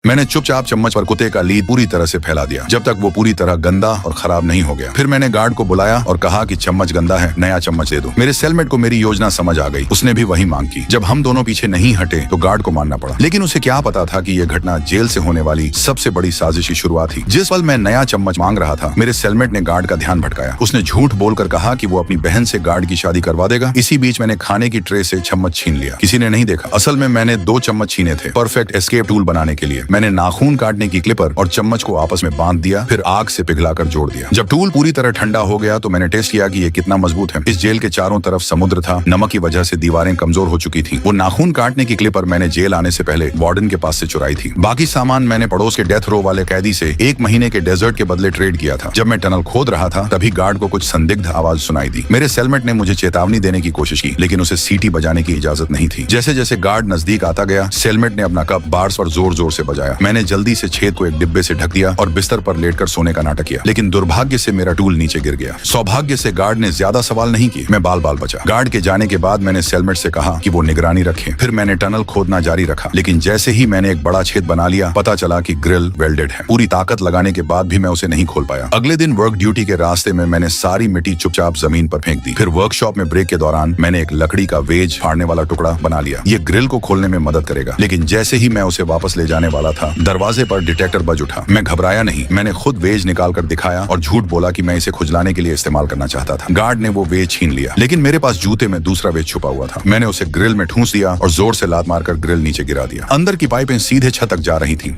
मैंने चुपचाप चम्मच पर कुत्ते का लीद पूरी तरह से फैला दिया जब तक वो पूरी तरह गंदा और खराब नहीं हो गया। फिर मैंने गार्ड को बुलाया और कहा कि चम्मच गंदा है, नया चम्मच दे दो। मेरे सेलमेट को मेरी योजना समझ आ गई, उसने भी वही मांग की। जब हम दोनों पीछे नहीं हटे तो गार्ड को मानना पड़ा, लेकिन उसे क्या पता था कि यह घटना जेल से होने वाली सबसे बड़ी साजिश की शुरुआत थी। जिस पल मैं नया चम्मच मांग रहा था, मेरे सेलमेट ने गार्ड का ध्यान भटकाया। उसने झूठ बोलकर कहा कि वो अपनी बहन से गार्ड की शादी करवा देगा। इसी बीच मैंने खाने की ट्रे से चम्मच छीन लिया। किसी ने नहीं देखा। असल में मैंने 2 चम्मच छीने थे, परफेक्ट एस्केप टूल बनाने के लिए। मैंने नाखून काटने की क्लिपर और चम्मच को आपस में बांध दिया, फिर आग से पिघलाकर जोड़ दिया। जब टूल पूरी तरह ठंडा हो गया तो मैंने टेस्ट किया कि ये कितना मजबूत है। इस जेल के चारों तरफ समुद्र था, नमक की वजह से दीवारें कमजोर हो चुकी थी। वो नाखून काटने की क्लिपर मैंने जेल आने से पहले वार्डन के पास से चुराई थी। बाकी सामान मैंने पड़ोस के डेथ रो वाले कैदी से 1 महीने के डेजर्ट के बदले ट्रेड किया था। जब मैं टनल खोद रहा था तभी गार्ड को कुछ संदिग्ध आवाज सुनाई दी। मेरे सेलमेट ने मुझे चेतावनी देने की कोशिश की, लेकिन उसे सीटी बजाने की इजाजत नहीं थी। जैसे जैसे गार्ड नजदीक आता गया, सेलमेट ने अपना कप बार्स पर जोर जोर से बजाया। मैंने जल्दी से छेद को एक डिब्बे से ढक दिया और बिस्तर पर लेटकर सोने का नाटक किया, लेकिन दुर्भाग्य से मेरा टूल नीचे गिर गया। सौभाग्य से गार्ड ने ज्यादा सवाल नहीं किए। मैं बाल बाल बचा। गार्ड के जाने के बाद मैंने सेलमेट से कहा कि वो निगरानी रखे। फिर मैंने टनल खोदना जारी रखा, लेकिन जैसे ही मैंने एक बड़ा छेद बना लिया, पता चला कि ग्रिल वेल्डेड है। पूरी ताकत लगाने के बाद भी मैं उसे नहीं खोल पाया। अगले दिन वर्क ड्यूटी के रास्ते में मैंने सारी मिट्टी चुपचाप जमीन पर फेंक दी। फिर वर्कशॉप में ब्रेक के दौरान मैंने एक लकड़ी का वेज फाड़ने वाला टुकड़ा बना लिया। ये ग्रिल को खोलने में मदद करेगा। लेकिन जैसे ही मैं उसे वापस ले जाने वाला था, दरवाजे पर डिटेक्टर बज उठा। मैं घबराया नहीं। मैंने खुद वेज निकाल कर दिखाया और झूठ बोला कि मैं इसे खुजलाने के लिए इस्तेमाल करना चाहता था। गार्ड ने वो वेज छीन लिया, लेकिन मेरे पास जूते में दूसरा वेज छुपा हुआ था। मैंने उसे ग्रिल में ठूंस दिया और जोर से लात मारकर ग्रिल नीचे गिरा दिया। अंदर की पाइपें सीधे छत तक जा रही थी।